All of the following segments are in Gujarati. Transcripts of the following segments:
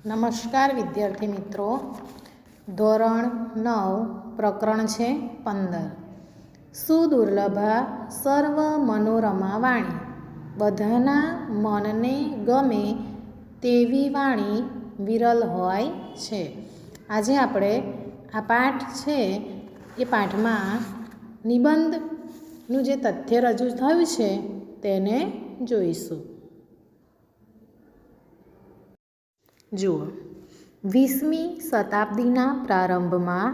નમસ્કાર વિદ્યાર્થી મિત્રો, ધોરણ 9 પ્રકરણ છે 15 સુદુર્લભા સર્વ મનોરમા વાણી, બધાના મનને ગમે તેવી વાણી વિરલ હોય છે. આજે આપણે આ પાઠ છે એ પાઠમાં નિબંધનું જે તથ્ય રજૂ થયું છે તેને જોઈશું. જુઓ, 20મી શતાબ્દીના પ્રારંભમાં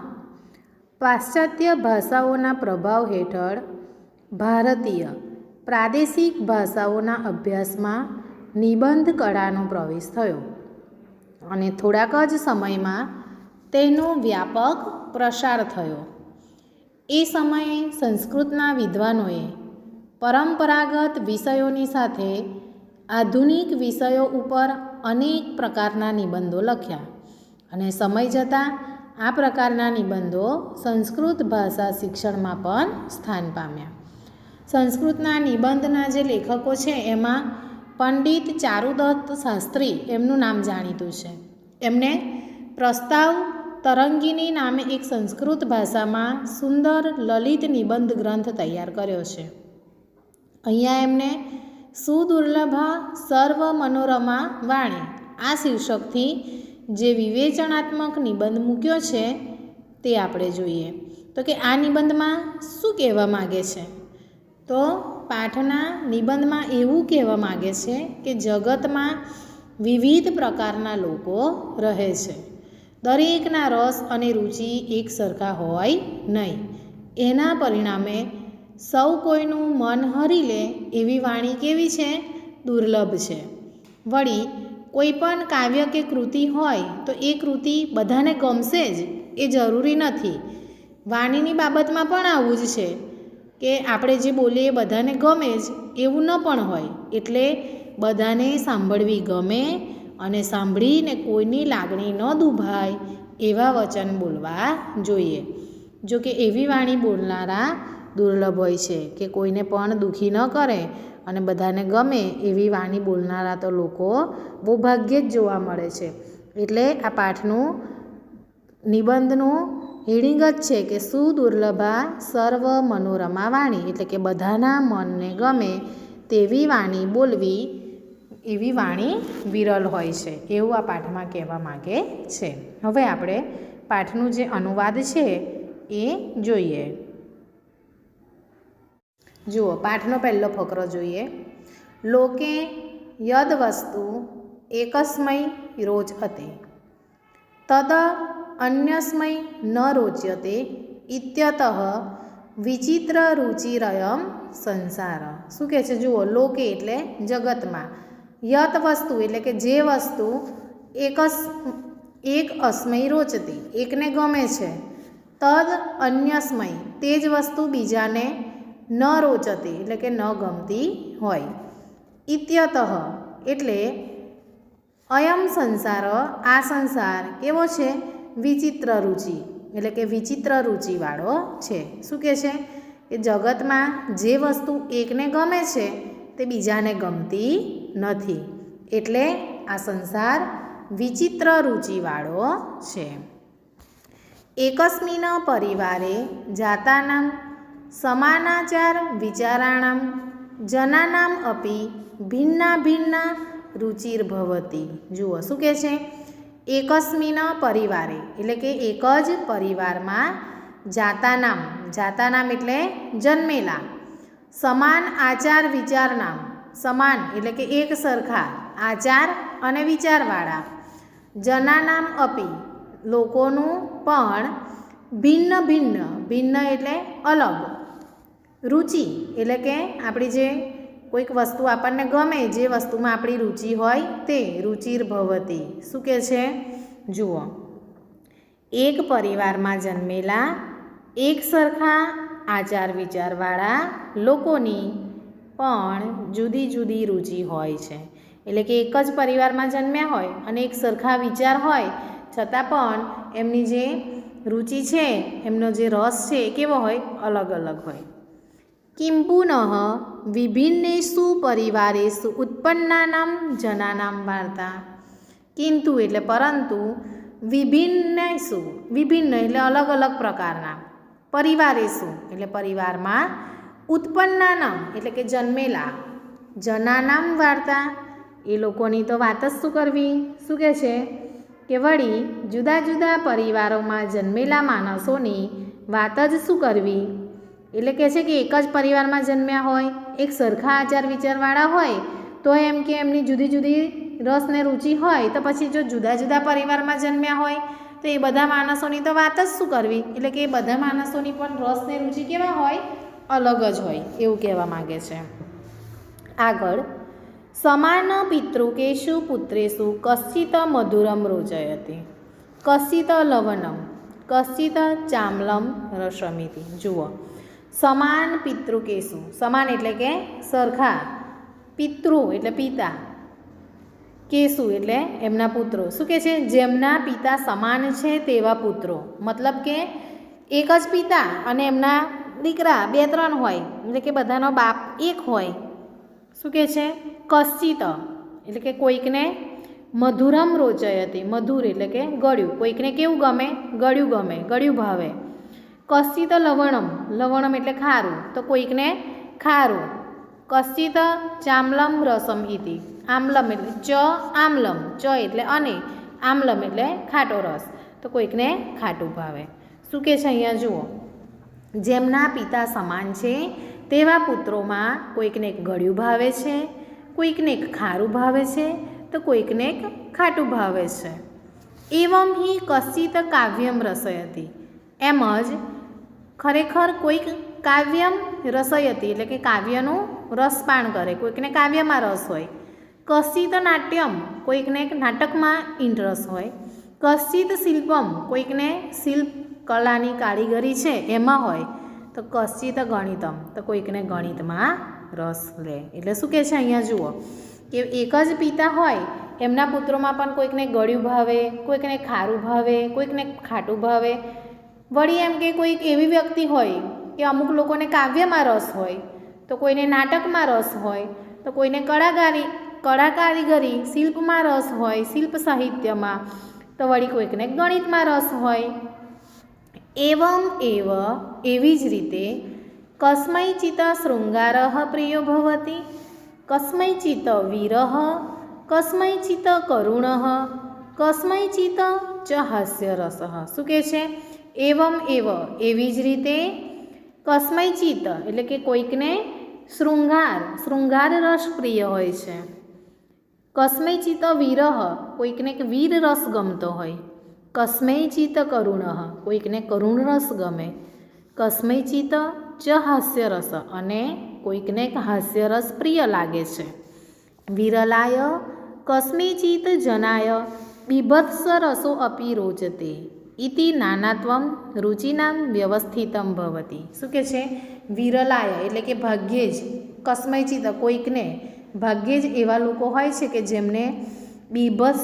પાશ્ચાત્ય ભાષાઓના પ્રભાવ હેઠળ ભારતીય પ્રાદેશિક ભાષાઓના અભ્યાસમાં નિબંધ કળાનો પ્રવેશ થયો અને થોડાક જ સમયમાં તેનો વ્યાપક પ્રસાર થયો. એ સમયે સંસ્કૃતના વિદ્વાનોએ પરંપરાગત વિષયોની સાથે આધુનિક વિષયો ઉપર અનેક પ્રકારના નિબંધો લખ્યા અને સમય જતાં આ પ્રકારના નિબંધો સંસ્કૃત ભાષા શિક્ષણમાં પણ સ્થાન પામ્યા. સંસ્કૃતના નિબંધના જે લેખકો છે એમાં પંડિત ચારુદત્ત શાસ્ત્રી એમનું નામ જાણીતું છે. એમણે પ્રસ્તાવ તરંગીની નામે એક સંસ્કૃત ભાષામાં સુંદર લલિત નિબંધ ગ્રંથ તૈયાર કર્યો છે. અહીંયા એમણે સુદુર્લભા સર્વ મનોરમા વાણી આ શીર્ષકથી જે વિવેચનાત્મક નિબંધ મૂક્યો છે તે આપણે જોઈએ. તો કે આ નિબંધમાં શું કહેવા માગે છે? તો પાઠના નિબંધમાં એવું કહેવા માગે છે કે જગતમાં વિવિધ પ્રકારના લોકો રહે છે. દરેકના રસ અને રુચિ એક સરખા હોય નહીં. એના પરિણામે સૌ કોઈનું મન હરી લે એવી વાણી કેવી છે? દુર્લભ છે. વળી કોઈ પણ કાવ્ય કે કૃતિ હોય તો એ કૃતિ બધાને ગમશે જ એ જરૂરી નથી. વાણીની બાબતમાં પણ આવું જ છે કે આપણે જે બોલીએ બધાને ગમે જ એવું ન પણ હોય. એટલે બધાને સાંભળવી ગમે અને સાંભળીને કોઈની લાગણી ન દુભાય એવા વચન બોલવા જોઈએ. જો કે એવી વાણી બોલનારા દુર્લભ હોય છે કે કોઈને પણ દુઃખી ન કરે અને બધાને ગમે એવી વાણી બોલનારા તો લોકો બહુ ભાગ્યે જ જોવા મળે છે. એટલે આ પાઠનું નિબંધનું હેડિંગ જ છે કે સુદુર્લભા સર્વ મનોરમા વાણી, એટલે કે બધાના મનને ગમે તેવી વાણી બોલવી, એવી વાણી વિરલ હોય છે એવું આ પાઠમાં કહેવા માગે છે. હવે આપણે પાઠનું જે અનુવાદ છે એ જોઈએ. જુઓ, પાઠનો પહેલો ફકરો જોઈએ. લોકે યદ વસ્તુ એકસ્મૈ રોચતે તદ અન્યસ્મૈ ન રોચ્યતે ઇત્યતઃ વિચિત્ર રુચિરયમ સંસાર. શું કહે છે? જુઓ, લોકે એટલે જગતમાં, યત વસ્તુ એટલે કે જે વસ્તુ એક અસ્મૈ રોચતી એકને ગમે છે, તદ અન્યસ્મૈ તે જ વસ્તુ બીજાને ન રોચતી એટલે કે ન ગમતી હોય. ઇત્યતઃ એટલે અયમ સંસાર આ સંસાર કેવો છે? વિચિત્ર રુચિ એટલે કે વિચિત્ર રુચિવાળો છે. શું કહે છે? કે જગતમાં જે વસ્તુ એકને ગમે છે તે બીજાને ગમતી નથી. એટલે આ સંસાર વિચિત્ર રુચિવાળો છે. એકસ્મિન પરિવારે જાતાનામ સમાનાચાર વિચારાણામ જનાનામ અપી ભિન્ના ભિન્ના રુચિર્ભવતી. જુઓ, શું કહે છે? એકસ્મિન પરિવારે એટલે કે એક જ પરિવારમાં જાતાનામ, જાતાનામ એટલે જન્મેલા, સમાન આચાર વિચારનામ, સમાન એટલે કે એક સરખા આચાર અને વિચારવાળા, જનાનામ અપી લોકોનું પણ, ભિન્ન ભિન્ન, ભિન્ન એટલે અલગ, રુચિ એટલે કે આપણી જે કોઈક વસ્તુ આપણને ગમે, જે વસ્તુમાં આપણી રુચિ હોય તે, રુચિર્ભવતી. શું કહે છે? જુઓ, એક પરિવારમાં જન્મેલા એક સરખા આચાર વિચારવાળા લોકોની પણ જુદી જુદી રુચિ હોય છે. એટલે કે એક જ પરિવારમાં જન્મ્યા હોય અને એક સરખા વિચાર હોય છતાં પણ એમની જે રુચિ છે, એમનો જે રસ છે એ કેવો હોય? અલગ અલગ હોય. કિંપુનઃ વિભિન્નેષુ પરિવારેષુ ઉત્પન્નાનામ જનાનામ વાર્તા કિંતુ એટલે પરંતુ, વિભિન્ન શું, વિભિન્ન એટલે અલગ અલગ પ્રકારના, પરિવારેશું એટલે પરિવારમાં, ઉત્પન્નાના એટલે કે જન્મેલા, જનાનામ વાર્તા એ લોકોની તો વાત જ શું કરવી. શું કહે છે કે વળી જુદા જુદા પરિવારોમાં જન્મેલા માણસોની વાત જ શું કરવી. એટલે કહે છે કે એક જ પરિવારમાં જન્મ્યા હોય, એક સરખા આચાર વિચારવાળા હોય તો એમ કે એમની જુદી જુદી રસ ને રુચિ હોય, તો પછી જો જુદા જુદા પરિવારમાં જન્મ્યા હોય તો એ બધા માણસોની તો વાત જ શું કરવી. એટલે કે એ બધા માણસોની પણ રસ ને રુચિ કેવા હોય, અલગ જ હોય, એવું કહેવા માગે છે. આગળ, સમાન પિતૃકેશુ પુત્રેશુ કશ્ચિત મધુરમ રોચયતિ, કશ્ચિત લવણમ, કશ્ચિત ચામલમ રસમિતિ. જુઓ, સમાન પિતૃકેશુ, સમાન એટલે કે સરખા, પિતૃ એટલે પિતા, કેશુ એટલે એમના પુત્રો. શું કહે છે, જેમના પિતા સમાન છે તેવા પુત્રો. મતલબ કે એક જ પિતા અને એમના દીકરા 2-3 હોય, એટલે કે બધાનો બાપ એક હોય. શું કહે છે, કશ્ચિત એટલે કે કોઈકને મધુરમ રોચયતી, મધુર એટલે કે ગળ્યું, કોઈકને કેવું ગમે, ગળ્યું ગમે, ગળ્યું ભાવે. કશ્ચિત લવણમ, લવણમ એટલે ખારું, તો કોઈકને ખારું. કશ્ચિત ચામલમ રસમ ઇતિ, આમલમ એટલે ચ આમલમ, ચ એટલે અને, આમલમ એટલે ખાટો રસ, તો કોઈકને ખાટું ભાવે. શું કહે છે અહીંયા જુઓ, જેમના પિતા સમાન છે તેવા પુત્રોમાં કોઈકને ગળ્યું ભાવે છે, કોઈકને ખારું ભાવે છે, તો કોઈકને ખાટું ભાવે છે. એવમ હિ કશ્ચિત કાવ્યમ રસયતી, એમ જ ખરેખર કોઈક કાવ્યમ રસયતી એટલે કે કાવ્યનું રસપાન કરે, કોઈકને કાવ્યમાં રસ હોય. કશ્ચિત નાટ્યમ, કોઈકને નાટકમાં ઇન્ટરેસ્ટ હોય. કશ્ચિત શિલ્પમ, કોઈકને શિલ્પ કલાની કારીગરી છે એમાં હોય. તો કશ્ચિત ગણિતમ, તો કોઈકને ગણિતમાં રસ લે. એટલે શું કહે છે અહીંયા જુઓ કે એક જ પિતા હોય, એમના પુત્રોમાં પણ કોઈકને ગળ્યું ભાવે, કોઈકને ખારું ભાવે, કોઈકને ખાટું ભાવે. વળી એમ કે કોઈક એવી વ્યક્તિ હોય કે અમુક લોકોને કાવ્યમાં રસ હોય, તો કોઈને નાટકમાં રસ હોય, તો કોઈને કળા કારીગરી શિલ્પમાં રસ હોય, શિલ્પ સાહિત્યમાં, તો વળી કોઈકને ગણિતમાં રસ હોય. એવમ એવ, એવી જ રીતે કસ્મૈચિત શૃંગારઃ પ્રિયો ભવતિ, કસ્મૈચિત વિરહ, કસ્મૈચિત કરુણઃ, કસ્મૈચિત ચ હાસ્યરસઃ. શું કહે છે, એવમ એવ, એવી જ રીતે કસ્મૈચિત એટલે કે કોઈકને શૃંગાર રસ પ્રિય હોય છે. કસ્મૈચિત વિરહ, કોઈકને વીર રસ ગમતો હોય. કસ્મૈચિત કરુણઃ, કોઈકને કરુણ રસ ગમે. કસ્મૈચિત ચ હાસ્યરસ, અને કોઈકને હાસ્યરસ પ્રિય લાગે છે. વિરલાય કસ્મૈચિત જનાય બીભત્સ રસો અપી રોચતે ઇતિ નાનાત્વમ રુચિનામ વ્યવસ્થિતમ ભવતિ. શું કહે છે, વિરલાય એટલે કે ભાગ્યે જ, કસ્મૈચિત કોઈકને, ભાગ્યે જ એવા લોકો હોય છે કે જેમને બીભત્સ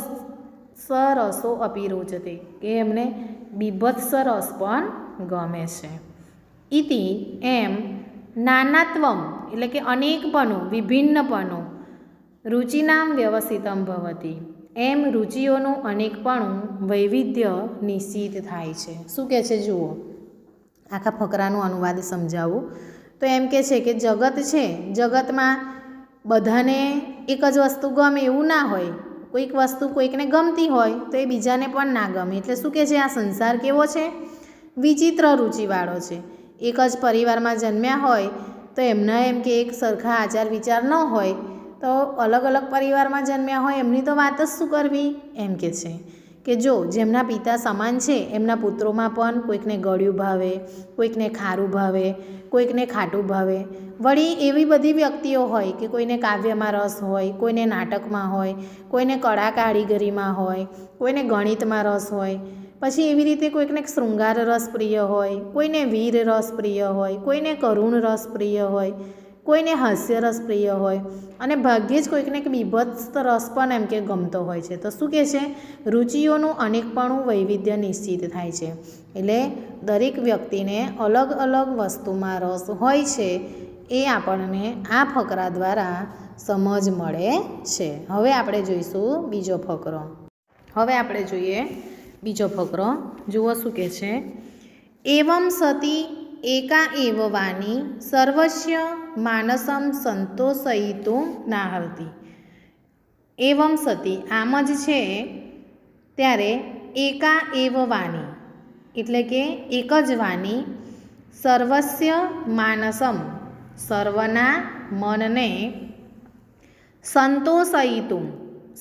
રસો અપી રોચતે, કે એમને બીભત્સ રસ પણ ગમે છે. ઇતિ એમ, નાનાત્વમ એટલે કે અનેકપણું, વિભિન્નપણું, રુચિનામ વ્યવસ્થિતમ ભવતિ, એમ રુચિઓનું અનેકપણું, વૈવિધ્ય નિશ્ચિત થાય છે. શું કહે છે જુઓ, આખા ફકરાનું અનુવાદ સમજાવું તો એમ કહે છે કે જગત છે, જગતમાં બધાને એક જ વસ્તુ ગમે એવું ના હોય. કોઈક વસ્તુ કોઈકને ગમતી હોય તો એ બીજાને પણ ના ગમે. એટલે શું કહે છે, આ સંસાર કેવો છે, વિચિત્ર રુચિવાળો છે. એક જ પરિવારમાં જન્મ્યા હોય તો એમના એમ કે એક સરખા આચાર વિચાર ન હોય, તો અલગ અલગ પરિવારમાં જન્મ્યા હોય એમની તો વાત જ શું કરવી. એમ કે છે કે જો જેમના પિતા સમાન છે એમના પુત્રોમાં પણ કોઈકને ગળ્યું ભાવે, કોઈકને ખારું ભાવે, કોઈકને ખાટું ભાવે. વળી એવી બધી વ્યક્તિઓ હોય કે કોઈને કાવ્યમાં રસ હોય, કોઈને નાટકમાં હોય, કોઈને કળા કારીગરીમાં હોય, કોઈને ગણિતમાં રસ હોય. પછી એવી રીતે કોઈકને શૃંગાર રસ પ્રિય હોય, કોઈને વીર રસ પ્રિય હોય, કોઈને કરુણ રસ પ્રિય હોય, કોઈને હાસ્ય રસ પ્રિય હોય, અને ભાગ્યે જ કોઈકને બીભત્સ રસ પણ એમ કે ગમતો હોય છે. તો શું કહે છે, રુચિઓનું અનેકપણું, વૈવિધ્ય નિશ્ચિત થાય છે. એટલે દરેક વ્યક્તિને અલગ અલગ વસ્તુમાં રસ હોય છે, એ આપણને આ ફકરા દ્વારા સમજ મળે છે. હવે આપણે જોઈશું બીજો ફકરો. હવે આપણે જોઈએ બીજો ફકરો. જુઓ શું કહે છે. એવમ સતી એકા એવ વાણી સર્વસ્ય માનસમ સંતોષયિતું નાહર્તિ. એવમ સતી આમ જ છે ત્યારે એકા એવ વાણી એટલે કે એક જ વાણી સર્વસ્ય માનસમ સર્વના મનને સંતોષયિતું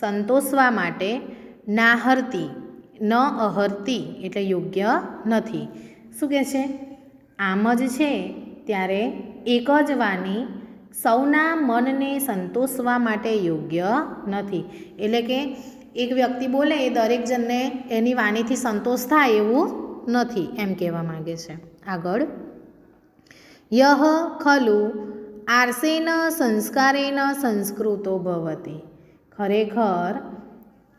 સંતોષવા માટે નાહર્તી ન અહર્તી એટલે યોગ્ય નથી. શું કહે છે? આમ જ છે ત્યારે એક જ વાણી સૌના મનને સંતોષવા માટે યોગ્ય નથી. એટલે કે એક વ્યક્તિ બોલે એ દરેક જણને એની વાણીથી સંતોષ થાય એવું નથી એમ કહેવા માગે છે. આગળ યહ ખલુ આર્ષેન સંસ્કારેન સંસ્કૃતો ભવતિ. ખરેખર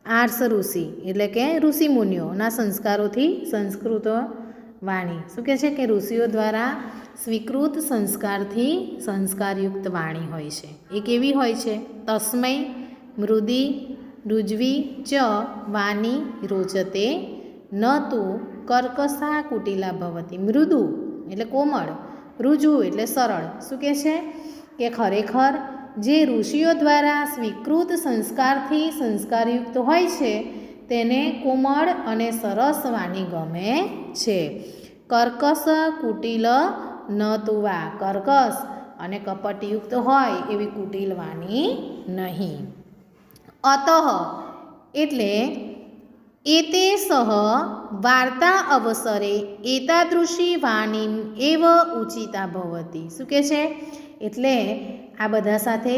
આર્ષ ઋષિ એટલે કે ઋષિમુનિઓના સંસ્કારોથી સંસ્કૃત વાણી. શું કહે છે કે ઋષિઓ દ્વારા સ્વીકૃત સંસ્કારથી સંસ્કારયુક્ત વાણી હોય છે. એ કેવી હોય છે? તસ્મૈ મૃદી રુજ્વી ચ વાણી રોચતે ન તુ કર્કશા કુટિલા ભવતી. મૃદુ એટલે કોમળ, રુજુ એટલે સરળ. શું કહે છે કે ખરેખર જે ઋષિઓ દ્વારા સ્વીકૃત સંસ્કારથી સંસ્કારયુક્ત હોય છે તેને કોમળ અને સરસ વાણી ગમે છે. કર્કશ કુટિલ ન તુવા. કર્કશ અને કપટયુક્ત હોય એવી કુટિલ વાણી નહીં. અતઃ એટલે એતે સહ વાર્તા અવસરે એતાદૃશી વાણી એવ ઉચિતા ભવતી. શું કહે છે? એટલે આ બધા સાથે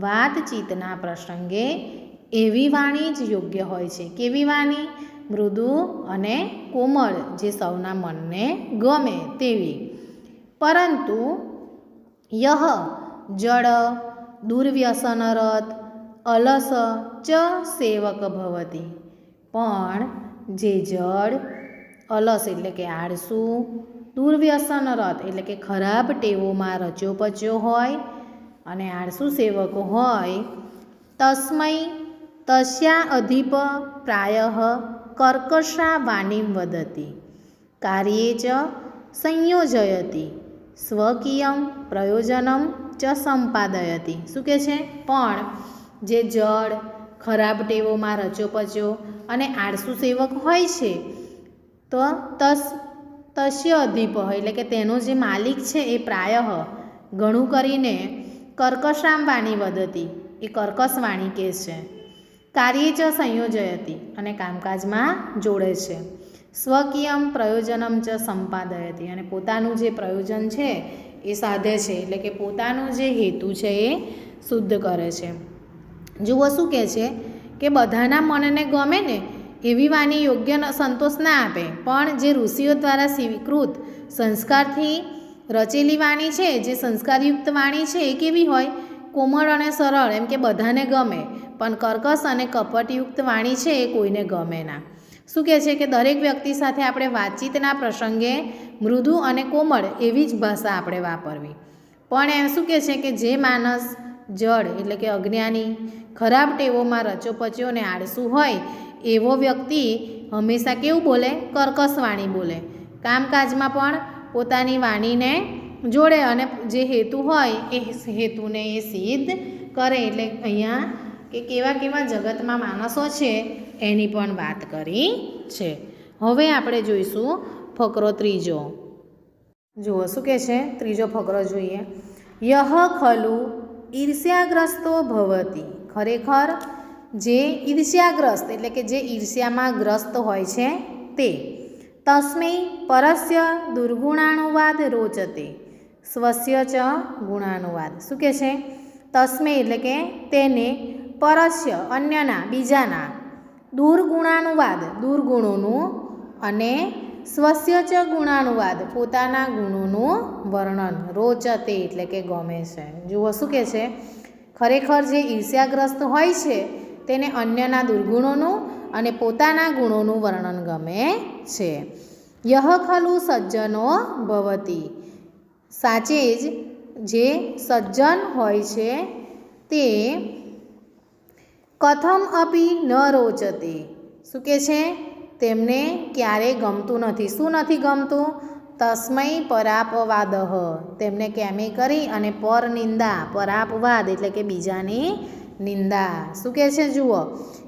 વાતચીતના પ્રસંગે એવી વાણી જ યોગ્ય હોય છે. કેવી વાણી? મૃદુ અને કોમળ, જે સૌના મનને ગમે તેવી. પરંતુ યહ જડ દુર્વ્યસનરત અલસ ચ સેવક ભવતી. પણ જે જડ, અલસ એટલે કે આળસુ, દુર્વ્યસનરત એટલે કે ખરાબ ટેવોમાં રચ્યો પચ્યો હોય અને આળસુ સેવકો હોય, તસ્મૈ તસ્યા અધિપ પ્રાયઃ કર્કશા વાણીમ વદતી કાર્યે ચ સંયોજયતિ સ્વકીયમ પ્રયોજનમ ચ સંપાદયતિ. શું કહે છે? પણ જે જડ, ખરાબ ટેવોમાં રચ્યો અને આળસુ સેવક હોય છે તો તસ્ય અધિપ એટલે કે તેનો જે માલિક છે એ પ્રાયઃ ઘણું કરીને કર્કશામ વાણી વદતી એ કર્કશ વાણી કહે છે. કાર્ય ચ સંયોજયતી અને કામકાજમાં જોડે છે. સ્વકીયમ પ્રયોજનમ ચ સંપાદયતી અને પોતાનું જે પ્રયોજન છે એ સાધે છે. એટલે કે પોતાનો જે હેતુ છે એ શુદ્ધ કરે છે. જુઓ શું કહે છે કે બધાના મનને ગમે ને એવી વાણી યોગ્ય સંતોષ ના આપે. પણ જે ઋષિઓ દ્વારા સ્વીકૃત સંસ્કારથી રચેલી વાણી છે, જે સંસ્કારયુક્ત વાણી છે એ કેવી હોય? કોમળ અને સરળ, એમ કે બધાને ગમે. પણ કર્કશ અને કપટયુક્ત વાણી છે એ કોઈને ગમે ના. શું કહે છે કે દરેક વ્યક્તિ સાથે આપણે વાતચીતના પ્રસંગે મૃદુ અને કોમળ એવી જ ભાષા આપણે વાપરવી. પણ એમ શું કહે છે કે જે માણસ જડ એટલે કે અજ્ઞાની, ખરાબ ટેવોમાં રચોપચ્યો અને આળસુ હોય એવો વ્યક્તિ હંમેશા કેવું બોલે? કર્કશ વાણી બોલે. કામકાજમાં પણ પોતાની વાણીને જોડે અને જે હેતુ હોય એ હેતુને એ સિદ્ધ કરે. એટલે અહીંયા કે કેવા કેવા જગતમાં માણસો છે એની પણ વાત કરી છે. હવે આપણે જોઈશું ફકરો ત્રીજો. જુઓ શું કહે છે? ત્રીજો ફકરો જોઈએ. યહ ખલુ ઈર્ષ્યાગ્રસ્તો ભવતી. ખરેખર જે ઈર્ષ્યાગ્રસ્ત એટલે કે જે ઈર્ષ્યામાં ગ્રસ્ત હોય છે તે. તસ્મૈ પરસ્ય દુર્ગુણાનુવાદ રોચતે સ્વસ્ય ચ ગુણાનુવાદ. શું કહે છે? તસ્મૈ એટલે કે તેને, પરસ્ય અન્યના, બીજાના, દુર્ગુણાનુવાદ દુર્ગુણોનું અને સ્વસ્ય ચ ગુણાનુવાદ પોતાના ગુણોનું વર્ણન રોચતે એટલે કે ગમે છે. જુઓ શું કહે છે? ખરેખર જે ઈર્ષ્યાગ્રસ્ત હોય છે તેને અન્યના દુર્ગુણોનું અને પોતાના ગુણોનું વર્ણન ગમે છે. યહ ખલુ સજ્જનો ભવતી. સાચે જ જે સજ્જન હોય છે તે કથમ અપી ન રોચતે, શું કહે છે? તેમને ક્યારેય ગમતું નથી. શું નથી ગમતું? તસ્મૈ પરાપવાદઃ, તેમને કેમે કરી અને પર નિંદા, પરાપવાદ એટલે કે બીજાની નિંદા. શું કહે છે? જુઓ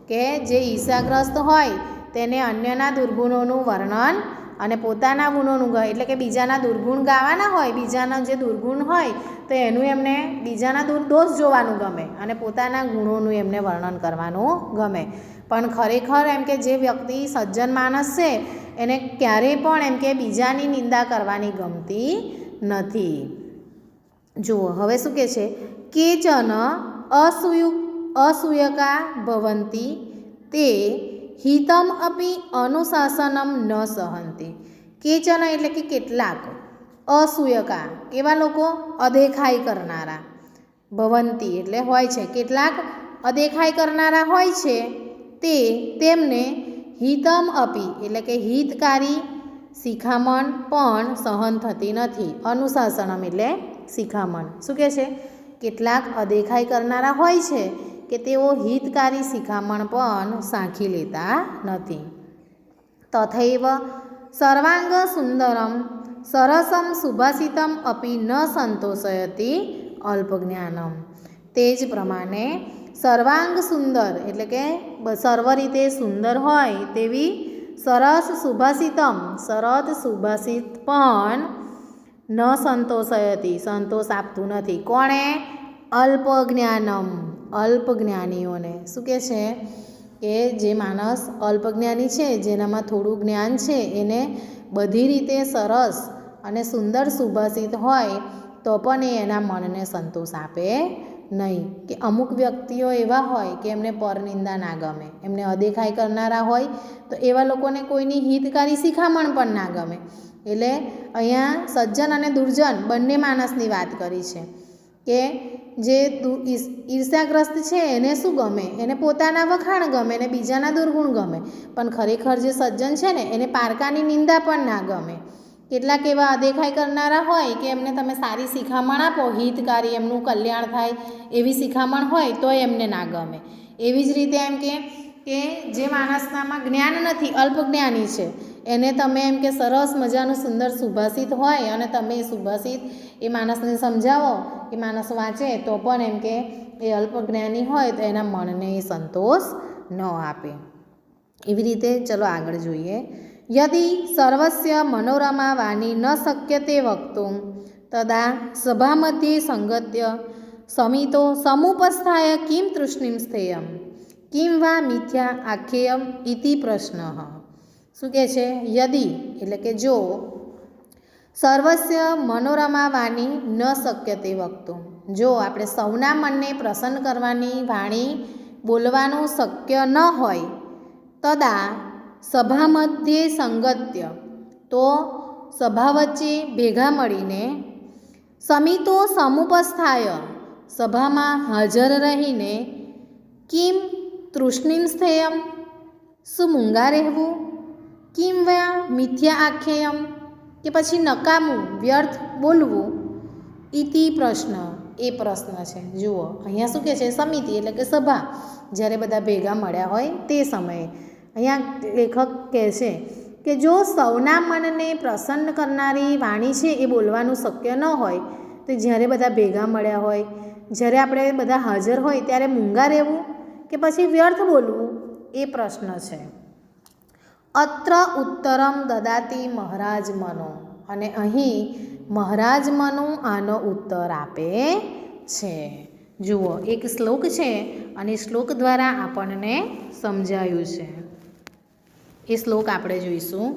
કે જે ઈર્ષાગ્રસ્ત હોય તેને અન્યના દુર્ગુણોનું વર્ણન અને પોતાના ગુણોનું એટલે કે બીજાના દુર્ગુણ ગાવાના હોય, બીજાના જે દુર્ગુણ હોય તો એનું એમને બીજાના દોષ જોવાનું ગમે અને પોતાના ગુણોનું એમને વર્ણન કરવાનું ગમે. પણ ખરેખર એમ કે જે વ્યક્તિ સજ્જન માણસ છે એને ક્યારેય પણ એમ કે બીજાની નિંદા કરવાની ગમતી નથી. જુઓ હવે શું કહે છે? કેચન અસૂયકા ભવંતી તે હિતમ અપી અનુશાસનમ ન સહંતી. કેચન એટલે કે કેટલાક, અસૂયકા કેવા લોકો? અદેખાઈ કરનારા, ભવંતી એટલે હોય છે, કેટલાક અદેખાઈ કરનારા હોય છે તે તેમને હિતમ અપી એટલે કે હિતકારી શિખામણ પણ સહન થતી નથી. અનુશાસનમ એટલે શિખામણ. શું કહે છે? કેટલાક અદેખાઈ કરનારા હોય છે કે તેઓ હિતકારી શિખામણ પણ સાંખી લેતા નથી. તથૈવ સર્વાંગ સુંદરમ સરસમ સુભાષિતમ અપી ન સંતોષયતી અલ્પજ્ઞાનમ. તે જ પ્રમાણે સર્વાંગ સુંદર એટલે કે સર્વ રીતે સુંદર હોય તેવી સરસ સુભાષિતમ સરસ સુભાષિત પણ ન સંતોષયતી સંતોષ આપતું નથી. કોણે? અલ્પજ્ઞાનમ અલ્પજ્ઞાનીઓને. શું કહે છે? કે જે માણસ અલ્પજ્ઞાની છે, જેનામાં થોડું જ્ઞાન છે, એને બધી રીતે સરસ અને સુંદર સુભાષિત હોય તો પણ એ એના મનને સંતોષ આપે નહીં. કે અમુક વ્યક્તિઓ એવા હોય કે એમને પરનિંદા ના ગમે, એમને અદેખાઈ કરનારા હોય તો એવા લોકોને કોઈની હિતકારી શિખામણ પણ ના ગમે. એટલે અહીંયા સજ્જન અને દુર્જન બંને માણસની વાત કરી છે કે જે ઈર્ષાગ્રસ્ત છે એને શું ગમે? એને પોતાના વખાણ ગમે ને બીજાના દુર્ગુણ ગમે. પણ ખરેખર જે સજ્જન છે ને એને પારકાની નિંદા પણ ના ગમે. કેટલાક એવા અદેખાઈ કરનારા હોય કે એમને તમે સારી શિખામણ આપો, હિતકારી એમનું કલ્યાણ થાય એવી શિખામણ હોય તો એમને ના ગમે. એવી જ રીતે એમ કે જે માણસનામાં જ્ઞાન નથી, અલ્પજ્ઞાની છે, એને તમે એમ કે સરસ મજાનું સુંદર સુભાષિત હોય અને તમે એ સુભાષિત એ માણસને સમજાવો, એ માણસ વાંચે તો પણ એમ કે એ અલ્પજ્ઞાની હોય તો એના મનને એ સંતોષ ન આપે. એવી રીતે ચલો આગળ જોઈએ. યદિ સર્વસ્ય મનોરમા વાણી ન શક્યતે વક્તુમ તદા સભામધ્યે સંગત્ય સમિતો સમુપસ્થાય કિમ તૃષ્ણિમ સ્થેયમ કિમ વા મિથ્યા આખ્યેયમ ઇતિ પ્રશ્ન. શું કહે છે? યદિ એટલે કે જો સર્વસ્ય મનોરમા વાણી ન શક્યતે વક્તુમ, જો આપણે સૌના મનને પ્રસન્ન કરવાની વાણી બોલવાનું શક્ય ન હોય, તદા સભા મધ્યે સંગત્ય તો સભા વચ્ચે ભેગા મળીને, સમિતો સમુપસ્થાય સભામાં હાજર રહીને, કિમ તૃષ્ણિમ સ્થેયમ શું મૂંગા રહેવું, કિમ વા મિથ્યા આખ્યેયમ કે પછી નકામું વ્યર્થ બોલવું, ઇતિ પ્રશ્ન એ પ્રશ્ન છે. જુઓ અહીંયા શું કહે છે? સમિતિ એટલે કે સભા, જ્યારે બધા ભેગા મળ્યા હોય તે સમયે. અહીંયા લેખક કહે છે કે જો સૌના મનને પ્રસન્ન કરનારી વાણી છે એ બોલવાનું શક્ય ન હોય તો જ્યારે બધા ભેગા મળ્યા હોય, જ્યારે આપણે બધા હાજર હોય ત્યારે મૂંગા રહેવું કે પછી વ્યર્થ બોલવું એ પ્રશ્ન છે. અત્ર ઉત્તરમ દદાતી મહારાજ મનો, અને અહીં મહારાજ મનો આનો ઉત્તર આપે છે. જુઓ એક શ્લોક છે અને શ્લોક દ્વારા આપણને સમજાયું છે. એ શ્લોક આપણે જોઈશું.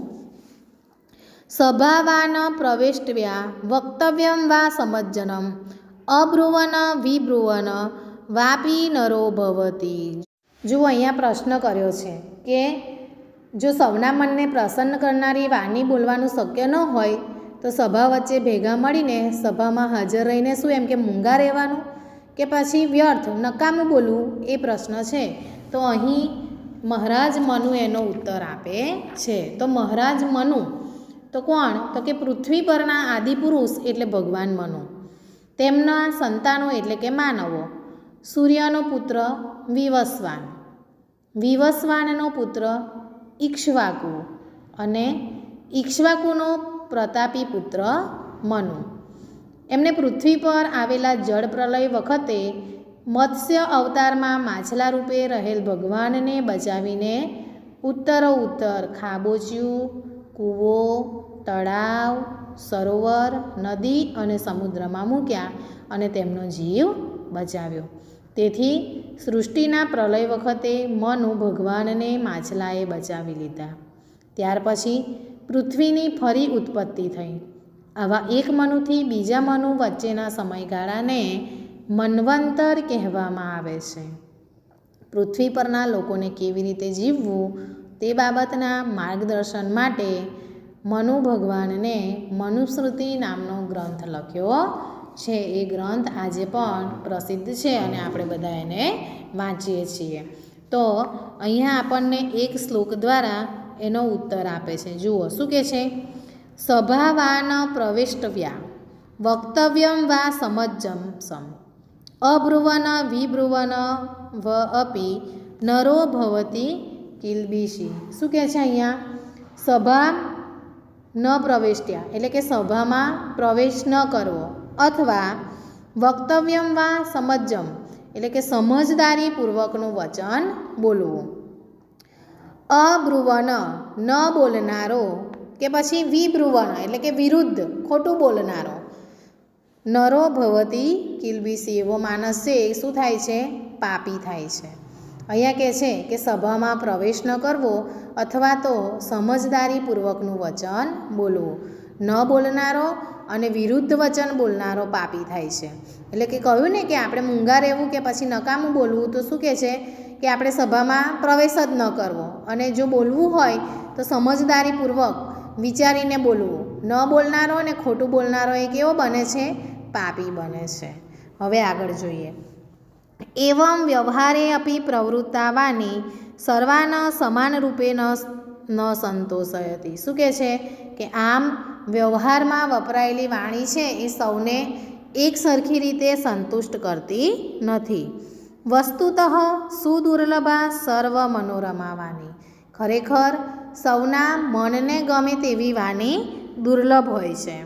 સભાવાન પ્રવેષ્ટવ્યા વક્તવ્યમ વા સમજ્જનમ અબ્રુવન વિબ્રુવન વાપી નરો ભવતી. જુઓ અહીંયા પ્રશ્ન કર્યો છે કે જો સૌના મનને પ્રસન્ન કરનારી વાણી બોલવાનું શક્ય ન હોય તો સભા વચ્ચે ભેગા મળીને સભામાં હાજર રહીને શું એમ કે મૂંગા રહેવાનું કે પછી વ્યર્થ નકામું બોલવું એ પ્રશ્ન છે. તો અહીં મહારાજ મનુ એનો ઉત્તર આપે છે. તો મહારાજ મનુ તો કોણ? તો કે પૃથ્વી પરના આદિપુરુષ એટલે ભગવાન મનુ, તેમના સંતાનો એટલે કે માનવો. સૂર્યનો પુત્ર વિવસ્વાન, વિવસ્વાનનો પુત્ર ઇક્ષ્વાકુ અને ઇક્ષ્વાકુનો પ્રતાપી પુત્ર મનુ. એમને પૃથ્વી પર આવેલા જળ પ્રલય વખતે મત્સ્ય અવતારમાં માછલા રૂપે રહેલ ભગવાનને બચાવીને ઉત્તરોત્તર ખાબોચિયું, કૂવો, તળાવ, સરોવર, નદી અને સમુદ્રમાં મૂક્યા અને તેમનો જીવ બચાવ્યો. તેથી સૃષ્ટિના પ્રલય વખતે મનુ ભગવાનને માછલાએ બચાવી લીધા. ત્યાર પછી પૃથ્વીની ફરી ઉત્પત્તિ થઈ. આવા એક મનુથી બીજા મનુ વચ્ચેના સમયગાળાને મન્વંતર કહેવામાં આવે છે. પૃથ્વી પરના લોકોને કેવી રીતે જીવવું તે બાબતના માર્ગદર્શન માટે મનુ ભગવાનને મનુસ્મૃતિ નામનો ગ્રંથ લખ્યો છે. એ ગ્રંથ આજે પણ પ્રસિદ્ધ છે અને આપણે બધા એને વાંચીએ છીએ. તો અહીંયા આપણને એક શ્લોક દ્વારા એનો ઉત્તર આપે છે. જુઓ શું કહે છે? સભાવાન પ્રવેષ્ટવ્યા વક્તવ્યમ વા સમજ્જમ સમ અબ્રુવન વિબ્રુવન વ અપી નરો ભવતી કિલ્બિષી. શું કહે છે અહીંયા? સભા ન પ્રવેશ્યા એટલે કે સભામાં પ્રવેશ ન કરવો, અથવા વક્તવ્યમ વા સમજ્જમ એટલે કે સમજદારીપૂર્વકનું વચન બોલવું. અબ્રુવન ન બોલનારો કે પછી વિબ્રુવન એટલે કે વિરુદ્ધ ખોટું બોલનારો. નરો ભવતી કિલ્બિષી એવો માણસ છે એ શું થાય છે? પાપી થાય છે. અહીંયા કહે છે કે સભામાં પ્રવેશ ન કરવો અથવા તો સમજદારીપૂર્વકનું વચન બોલવું. ન બોલનારો અને વિરુદ્ધ વચન બોલનારો પાપી થાય છે. એટલે કે કહ્યું ને કે આપણે મૂંગા રહેવું કે પછી નકામું બોલવું, તો શું કહે છે કે આપણે સભામાં પ્રવેશ જ ન કરવો અને જો બોલવું હોય તો સમજદારીપૂર્વક વિચારીને બોલવું. ન બોલનારો અને ખોટું બોલનારો એ કેવો બને છે? પાપી બને છે. હવે આગળ જોઈએ. એવં વ્યવહારે અપી પ્રવૃત્તાવાની સર્વાન સમાન રૂપે ન સંતોષયતી. શું કહે છે કે આમ વ્યવહારમાં વપરાયેલી વાણી છે એ સૌને એક સરખી રીતે સંતુષ્ટ કરતી નથી. વસ્તુતઃ સુદુર્લભા સર્વ મનોરમાવાની. ખરેખર સૌના મનને ગમે તેવી વાણી દુર્લભ હોય છે.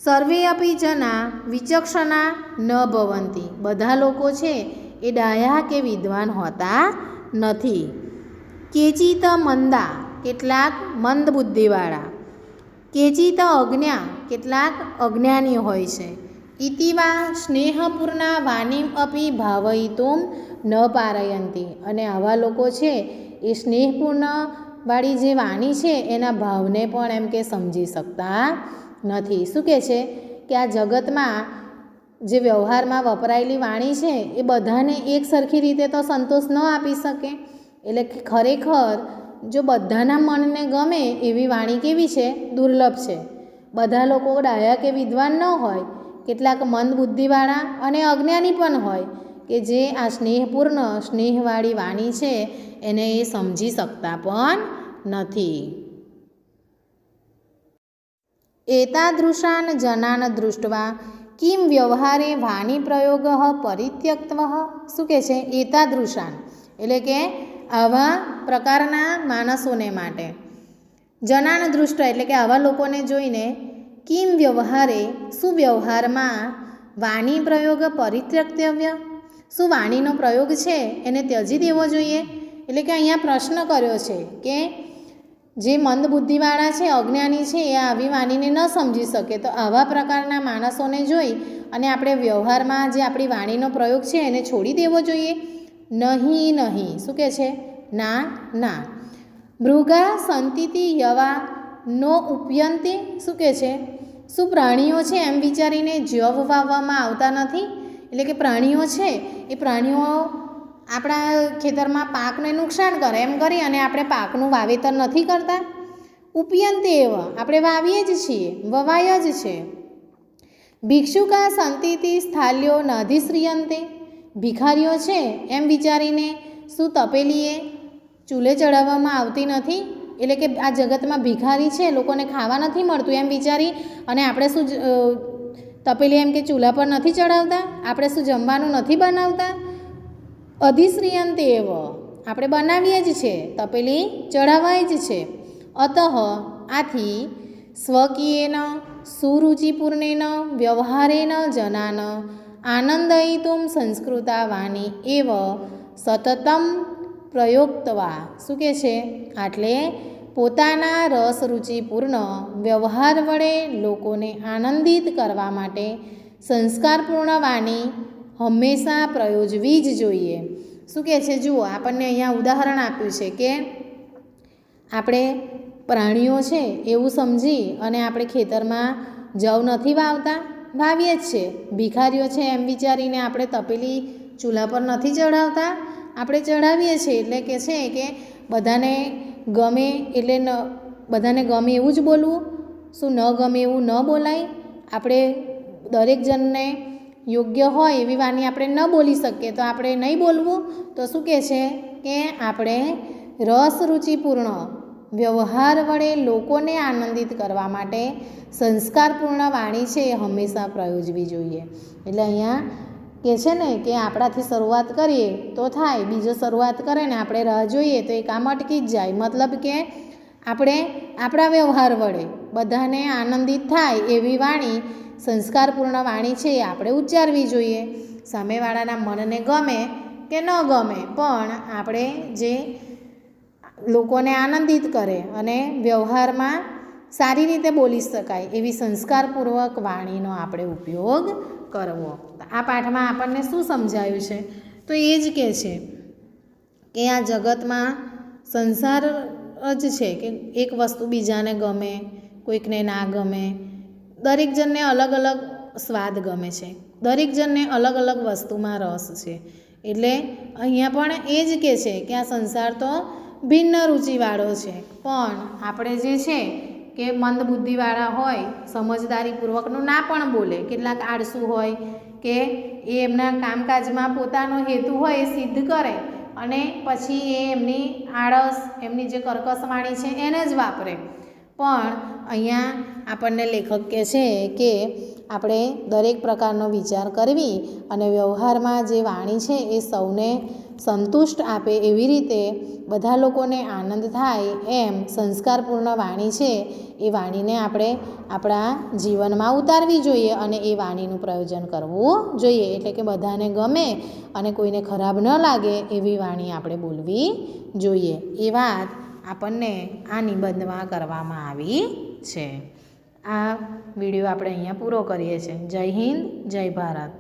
સર્વે અપી જના વિચક્ષણા ન ભવંતી. બધા લોકો છે એ ડાયા કે વિદ્વાન હોતા નથી. કેચિત મંદા કેટલાક મંદ બુદ્ધિવાળા, કેચિત અજ્ઞા કેટલાક અજ્ઞાની હોય છે. ઇતિવા સ્નેહપૂર્ણા વાણીમ અપી ભાવયિતુમ ન પારયંતી. અને આવા લોકો છે એ સ્નેહપૂર્ણ વાળી જે વાણી છે એના ભાવને પણ એમ કે સમજી શકતા નથી. શું કહે છે કે આ જગતમાં જે વ્યવહારમાં વપરાયેલી વાણી છે એ બધાને એક સરખી રીતે તો સંતોષ ન આપી શકે. એટલે કે ખરેખર જો બધાના મનને ગમે એવી વાણી કેવી છે? દુર્લભ છે. બધા લોકો ડાયા કે વિદ્વાન ન હોય, કેટલાક મંદ બુદ્ધિવાળા અને અજ્ઞાની પણ હોય કે જે આ સ્નેહપૂર્ણ સ્નેહવાળી વાણી છે એને એ સમજી શકતા પણ નથી. એતાદૃશાન જનાન દૃષ્ટવા કિમ વ્યવહારે વાણી પ્રયોગ પરિત્યક્તઃ. શું કહે છે? એતાદૃશાન એટલે કે આવા પ્રકારના માણસોને માટે. જનાન દૃષ્ટ એટલે કે આવા લોકોને જોઈને કિમ વ્યવહારે શું વ્યવહારમાં વાણી પ્રયોગ પરિત્યક્તવ્ય. શું વાણીનો પ્રયોગ છે એને ત્યજી દેવો જોઈએ? એટલે કે અહીંયા પ્રશ્ન કર્યો છે કે જે મંદ બુદ્ધિવાળા છે, અજ્ઞાની છે, એ આવી વાણીને ન સમજી શકે, તો આવા પ્રકારના માણસોને જોઈ અને આપણે વ્યવહારમાં જે આપણી વાણીનો પ્રયોગ છે એને છોડી દેવો જોઈએ? નહીં નહીં. શું કહે છે? ના ના. મૃગા સંતિતિ યવા નો ઉપયંતે. શું કહે છે? શું પ્રાણીઓ છે એમ વિચારીને જવ વાવવામાં આવતા નથી? એટલે કે પ્રાણીઓ છે એ પ્રાણીઓ આપણા ખેતરમાં પાકને નુકસાન કરે એમ કરી અને આપણે પાકનું વાવેતર નથી કરતા? ઉપયંતે એવા આપણે વાવીએ જ છીએ, વવાય જ છે. ભિક્ષુકા સંતિતિ સ્થાલ્યો નાધિશ્રિયંતે. ભિખારીઓ છે એમ વિચારીને શું તપેલીએ ચૂલે ચડાવવામાં આવતી નથી? એટલે કે આ જગતમાં ભિખારી છે, લોકોને ખાવા નથી મળતું એમ વિચારી અને આપણે શું તપેલી એમ કે ચૂલા પર નથી ચડાવતા? આપણે શું જમવાનું નથી બનાવતા? અધિશ્રિયંતેવ આપણે બનાવીએ જ છે, તપેલી ચઢાવાય જ છે. અતઃ આથી સ્વકીયેન સુરુચિપૂર્ણેન વ્યવહારેણ જનાન આનંદયિતુમ સંસ્કૃતા વાણી એવ સતતમ પ્રયોક્તવા. શું કહે છે? આટલે પોતાના રસરુચિપૂર્ણ વ્યવહાર વડે લોકોને આનંદિત કરવા માટે સંસ્કારપૂર્ણ વાણી હંમેશા પ્રયોજવી જ જોઈએ. શું કહે છે? જુઓ, આપણને અહીંયા ઉદાહરણ આપ્યું છે કે આપણે પ્રાણીઓ છે એવું સમજી અને આપણે ખેતરમાં જવ નથી વાવતા, વાવીએ જ છે. ભિખારીઓ છે એમ વિચારીને આપણે તપેલી ચૂલા પર નથી ચઢાવતા, આપણે ચઢાવીએ છીએ. એટલે કે છે કે બધાને ગમે એટલે બધાને ગમે એવું જ બોલવું, શું ન ગમે એવું ન બોલાય? આપણે દરેક જણને યોગ્ય હોય એવી વાણી આપણે ન બોલી શકીએ તો આપણે નહીં બોલવું. તો શું કહે છે કે આપણે રસરુચિપૂર્ણ વ્યવહાર વડે લોકોને આનંદિત કરવા માટે સંસ્કારપૂર્ણ વાણી છે એ હંમેશા પ્રયોજવી જોઈએ. એટલે અહીંયા કહે છે ને કે આપણાથી શરૂઆત કરીએ તો થાય, બીજો શરૂઆત કરે ને આપણે રાહ જોઈએ તો એ કામ અટકી જ જાય. મતલબ કે આપણે આપણા વ્યવહાર વડે બધાને આનંદિત થાય એવી વાણી, સંસ્કારપૂર્ણ વાણી છે એ આપણે ઉચ્ચારવી જોઈએ. સામેવાળાના મનને ગમે કે ન ગમે, પણ આપણે જે લોકોને આનંદિત કરે અને વ્યવહારમાં સારી રીતે બોલી શકાય એવી સંસ્કારપૂર્વક વાણીનો આપણે ઉપયોગ કરવો. આ પાઠમાં આપણને શું સમજાયું છે? તો એ જ કહે છે કે આ જગતમાં સંસાર જ છે કે એક વસ્તુ બીજાને ગમે, કોઈકને ના ગમે. દરેક જણને અલગ અલગ સ્વાદ ગમે છે, દરેક જણને અલગ અલગ વસ્તુમાં રસ છે. એટલે અહીંયા પણ એ જ કહે છે કે આ સંસાર તો ભિન્ન રુચિવાળો છે, પણ આપણે જે છે કે મંદ બુદ્ધિવાળા હોય, સમજદારીપૂર્વકનું ના પણ બોલે. કેટલાક આળસુ હોય કે એ એમના કામકાજમાં પોતાનો હેતુ હોય એ સિદ્ધ કરે અને પછી એ એમની આળસ, એમની જે કર્કશવાણી છે એને જ વાપરે. પણ અહીંયા આપણને લેખક કહે છે કે આપણે દરેક પ્રકારનો વિચાર કરવી અને વ્યવહારમાં જે વાણી છે એ સૌને સંતુષ્ટ આપે એવી રીતે, બધા લોકોને આનંદ થાય એમ સંસ્કારપૂર્ણ વાણી છે એ વાણીને આપણે આપણા જીવનમાં ઉતારવી જોઈએ અને એ વાણીનું પ્રયોજન કરવું જોઈએ. એટલે કે બધાને ગમે અને કોઈને ખરાબ ન લાગે એવી વાણી આપણે બોલવી જોઈએ. એ વાત આપણને આ નિબંધમાં કરવામાં આવી છે. આ વિડીયો આપણે અહીંયા પૂરો કરીએ છીએ. જય હિન્દ, જય ભારત.